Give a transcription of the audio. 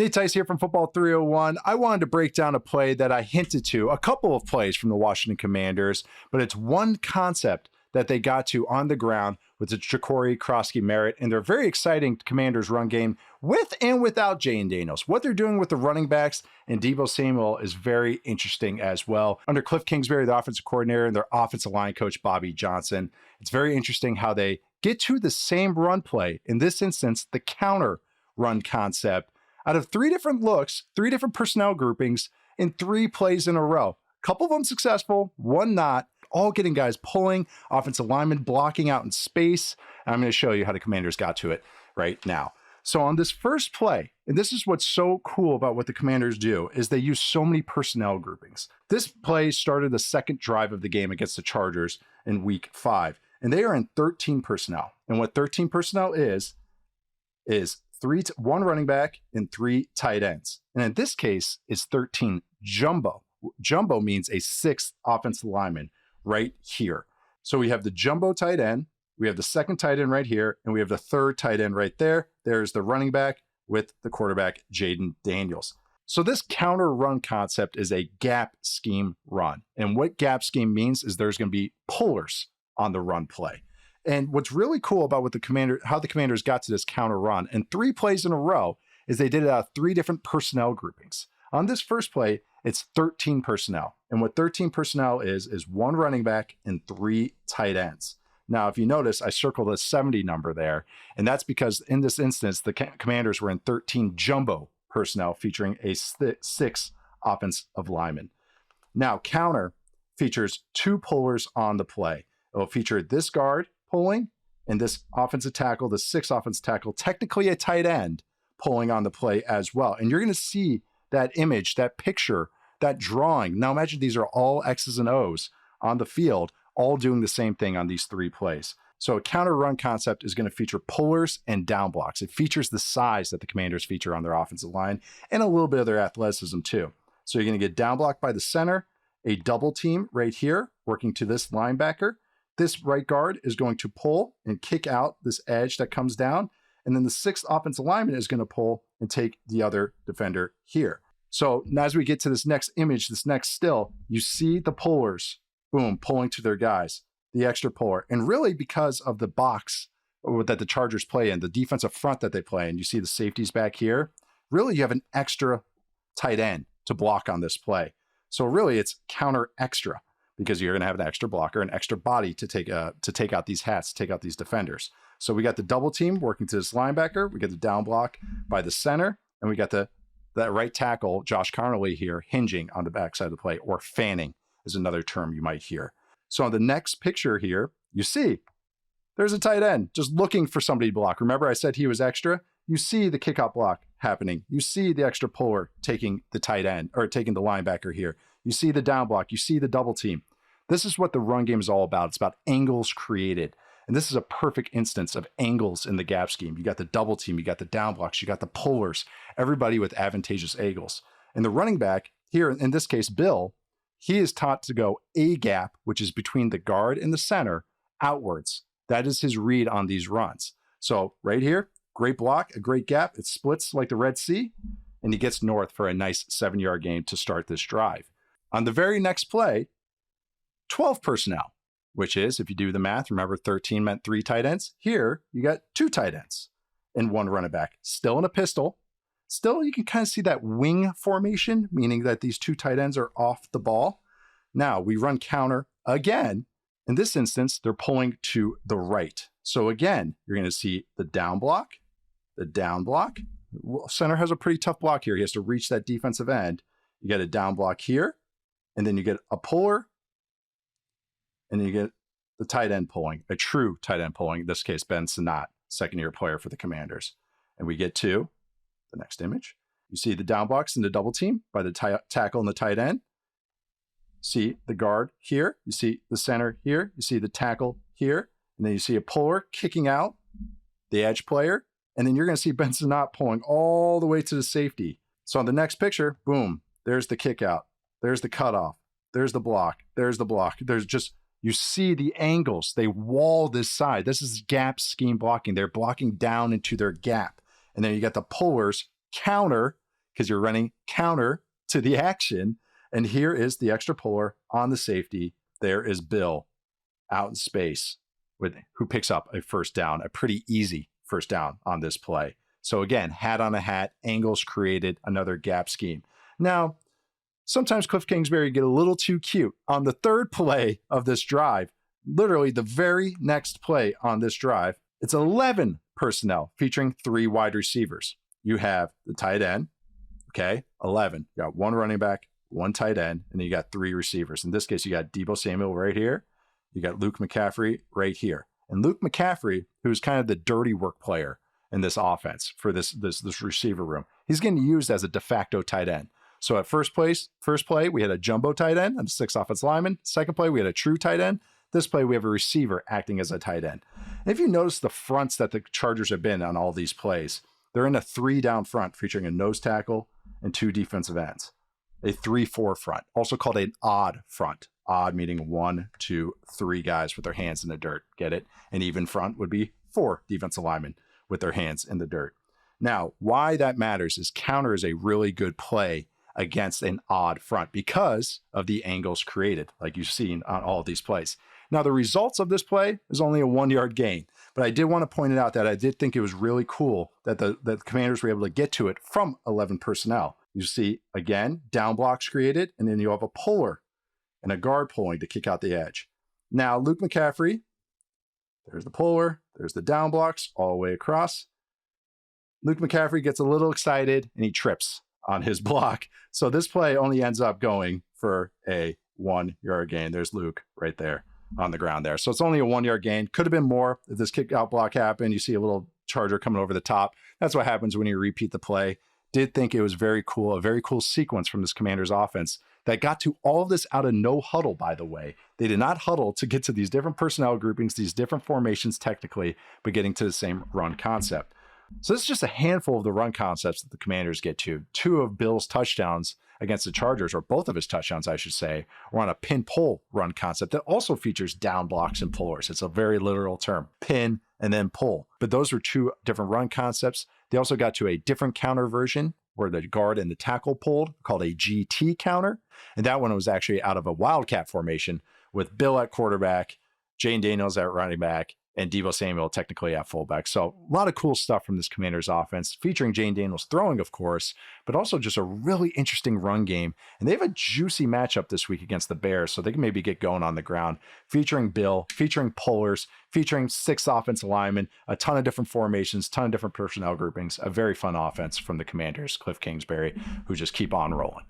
Tice here from Football 301. I wanted to break down a play that I hinted to, a couple of plays from the Washington Commanders, but it's one concept that they got to on the ground with the Jacory Krosky Merritt and their very exciting Commanders run game with and without Jayden Daniels. What they're doing with the running backs and Deebo Samuel is very interesting as well. Under Cliff Kingsbury, the offensive coordinator, and their offensive line coach, Bobby Johnson, it's very interesting how they get to the same run play, in this instance, the counter run concept, out of 3 different looks, 3 different personnel groupings in 3 plays in a row. A couple of them successful, one not, all getting guys pulling, offensive linemen blocking out in space. And I'm going to show you how the Commanders got to it right now. So on this first play, and this is what's so cool about what the Commanders do, is they use so many personnel groupings. This play started the second drive of the game against the Chargers in week 5, and they are in 13 personnel. And what 13 personnel is 1 running back and 3 tight ends. And in this case, it's 13 jumbo. Jumbo means a 6th offensive lineman right here. So we have the jumbo tight end, we have the second tight end right here, and we have the third tight end right there. There's the running back with the quarterback, Jayden Daniels. So this counter run concept is a gap scheme run. And what gap scheme means is there's going to be pullers on the run play. And what's really cool about how the Commanders got to this counter run in 3 plays in a row is they did it out of 3 different personnel groupings. On this first play, it's 13 personnel. And what 13 personnel is 1 running back and 3 tight ends. Now, if you notice, I circled a 70 number there, and that's because in this instance, the Commanders were in 13 jumbo personnel featuring a 6 offensive lineman. Now, counter features 2 pullers on the play. It will feature this guard pulling and this offensive tackle, the 6th offensive tackle, technically a tight end, pulling on the play as well. And you're going to see that image, that picture, that drawing. Now imagine these are all X's and O's on the field, all doing the same thing on these 3 plays. So a counter run concept is going to feature pullers and down blocks. It features the size that the Commanders feature on their offensive line and a little bit of their athleticism too. So you're going to get down blocked by the center, a double team right here, working to this linebacker. This right guard is going to pull and kick out this edge that comes down. And then the 6th offensive lineman is going to pull and take the other defender here. So now as we get to this next image, this next still, you see the pullers, boom, pulling to their guys, the extra puller. And really because of the box that the Chargers play in, the defensive front that they play in, you see the safeties back here, really you have an extra tight end to block on this play. So really it's counter extra, because you're going to have an extra blocker, an extra body to take out these hats, take out these defenders. So we got the double team working to this linebacker. We got the down block by the center, and we got that right tackle, Josh Connolly here, hinging on the backside of the play, or fanning is another term you might hear. So on the next picture here, you see there's a tight end just looking for somebody to block. Remember I said he was extra? You see the kickout block happening. You see the extra puller taking the tight end, or taking the linebacker here. You see the down block. You see the double team. This is what the run game is all about. It's about angles created. And this is a perfect instance of angles in the gap scheme. You got the double team, you got the down blocks, you got the pullers, everybody with advantageous angles. And the running back here, in this case, Bill, he is taught to go a gap, which is between the guard and the center, outwards. That is his read on these runs. So right here, great block, a great gap. It splits like the Red Sea, and he gets north for a nice 7-yard gain to start this drive. On the very next play, 12 personnel, which is, if you do the math, remember 13 meant 3 tight ends. Here, you got 2 tight ends and 1 running back. Still in a pistol. Still, you can kind of see that wing formation, meaning that these 2 tight ends are off the ball. Now, we run counter again. In this instance, they're pulling to the right. So again, you're going to see the down block, the down block. Center has a pretty tough block here. He has to reach that defensive end. You get a down block here, and then you get a puller, and you get the tight end pulling, a true tight end pulling, in this case, Ben Sinnott, second-year player for the Commanders. And we get to the next image. You see the down blocks and the double team by the tackle and the tight end. See the guard here. You see the center here. You see the tackle here. And then you see a puller kicking out the edge player. And then you're going to see Ben Sinnott pulling all the way to the safety. So on the next picture, boom, there's the kick out. There's the cutoff. There's the block. There's the block. There's just, you see the angles. They wall this side. This is gap scheme blocking. They're blocking down into their gap. And then you got the pullers counter because you're running counter to the action. And here is the extra puller on the safety. There is Bill out in space who picks up a first down, a pretty easy first down on this play. So again, hat on a hat, angles created, another gap scheme. Now, sometimes Cliff Kingsbury get a little too cute. On the third play of this drive, literally the very next play on this drive, it's 11 personnel featuring 3 wide receivers. You have the tight end, okay, 11. You got 1 running back, 1 tight end, and then you got 3 receivers. In this case, you got Deebo Samuel right here. You got Luke McCaffrey right here. And Luke McCaffrey, who's kind of the dirty work player in this offense for this receiver room, he's getting used as a de facto tight end. So at first play, we had a jumbo tight end and 6 offensive linemen. Second play, we had a true tight end. This play, we have a receiver acting as a tight end. And if you notice the fronts that the Chargers have been on all these plays, they're in a 3 down front featuring a nose tackle and 2 defensive ends. A 3-4 front, also called an odd front. Odd meaning 1, 2, 3 guys with their hands in the dirt. Get it? An even front would be 4 defensive linemen with their hands in the dirt. Now, why that matters is counter is a really good play against an odd front because of the angles created, like you've seen on all of these plays. Now, the results of this play is only a 1-yard gain, but I did want to point it out that I did think it was really cool that the Commanders were able to get to it from 11 personnel. You see, again, down blocks created, and then you have a puller and a guard pulling to kick out the edge. Now, Luke McCaffrey, there's the puller, there's the down blocks all the way across. Luke McCaffrey gets a little excited, and he trips on his block. So this play only ends up going for a 1-yard gain. There's Luke right there on the ground there. So it's only a 1-yard gain. Could have been more if this kick out block happened. You see a little Charger coming over the top. That's what happens when you repeat the play. Did think it was very cool, a very cool sequence from this Commanders offense that got to all of this out of no huddle, by the way. They did not huddle to get to these different personnel groupings, these different formations technically, but getting to the same run concept. So this is just a handful of the run concepts that the Commanders get to. 2 of Bill's touchdowns against the Chargers, or both of his touchdowns, I should say, were on a pin-pull run concept that also features down blocks and pullers. It's a very literal term, pin and then pull. But those were 2 different run concepts. They also got to a different counter version where the guard and the tackle pulled, called a GT counter. And that one was actually out of a wildcat formation with Bill at quarterback, Jane Daniels at running back, and Deebo Samuel technically at fullback. So a lot of cool stuff from this Commanders offense, featuring Jane Daniels throwing, of course, but also just a really interesting run game. And they have a juicy matchup this week against the Bears, so they can maybe get going on the ground, featuring Bill, featuring pullers, featuring 6 offensive linemen, a ton of different formations, ton of different personnel groupings, a very fun offense from the Commanders, Cliff Kingsbury, who just keep on rolling.